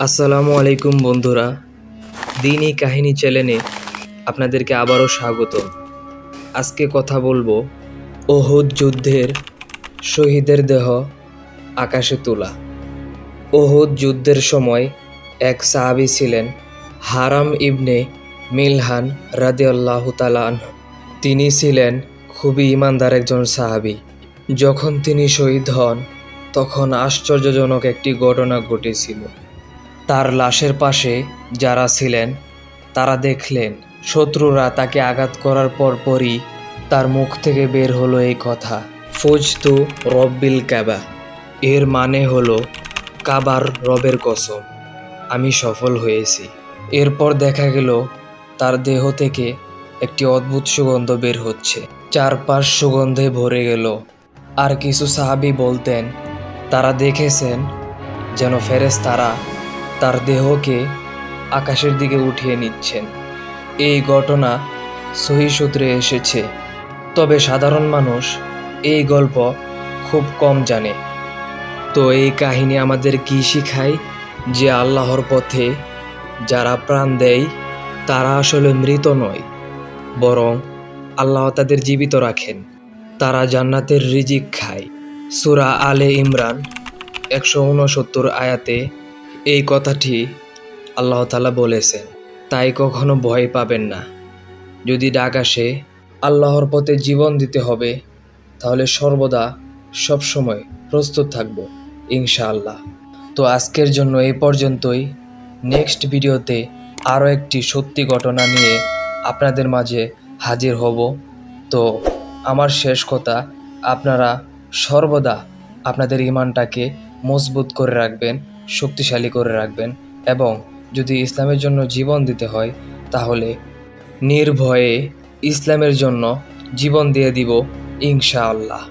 আসসালামু আলাইকুম বন্ধুরা, দিনই কাহিনী চ্যানেলে আপনাদেরকে আবারও স্বাগত। আজকে কথা বলবো উহুদ যুদ্ধের শহীদের দেহ আকাশে তোলা। উহুদ যুদ্ধের সময় এক সাহাবী ছিলেন হারাম ইবনে মিলহান রাদিয়াল্লাহু তাআলা আনহু। তিনি ছিলেন খুবই ঈমানদার একজন সাহাবী। যখন তিনি শহীদ হন তখন আশ্চর্যজনক একটি ঘটনা ঘটেছিল। তার লাশের পাশে যারা ছিলেন তারা দেখলেন শত্রুরা তাকে আঘাত করার পরপরই তার মুখ থেকে বের হলো এই কথা, ফুজতু রব্বিল কাবা। এর মানে হলো কাবার রবের কসম, আমি সফল হয়েছি। এরপর দেখা গেল তার দেহ থেকে একটি অদ্ভুত সুগন্ধ বের হচ্ছে, চারপাশ সুগন্ধে ভরে গেল। আর কিছু সাহাবী বলতেন তারা দেখেছেন যেন ফেরেশতারা তার দেহকে আকাশের দিকে উঠিয়ে নিচ্ছেন। এই ঘটনা সহিহ সূত্রে এসেছে, তবে সাধারণ মানুষ এই গল্প খুব কম জানে। তো এই কাহিনী আমাদের কি শিখায়? যে আল্লাহর পথে যারা প্রাণ দেয় তারা আসলে মৃত নয়, বরং আল্লাহ তাদের জীবিত রাখেন। তারা জান্নাতের রিজিক খায়। সূরা আলে ইমরান 169 আয়াতে এই কথাটি আল্লাহ তাআলা বলেছেন। তাই কখনো ভয় পাবেন না। যদি ডাক আসে আল্লাহর পথে জীবন দিতে হবে, তাহলে সর্বদা সবসময় প্রস্তুত থাকব ইনশাআল্লাহ। তো আজকের জন্য এই পর্যন্তই। নেক্সট ভিডিওতে আরও একটি সত্যি ঘটনা নিয়ে আপনাদের মাঝে হাজির হব। তো আমার শেষ কথা, আপনারা সর্বদা আপনাদের ঈমানটাকে মজবুত করে রাখবেন, শক্তিশালী করে রাখবেন, এবং যদি ইসলামের জন্য জীবন দিতে হয় তাহলে নির্ভয়ে ইসলামের জন্য জীবন দিয়ে দিব ইনশাআল্লাহ।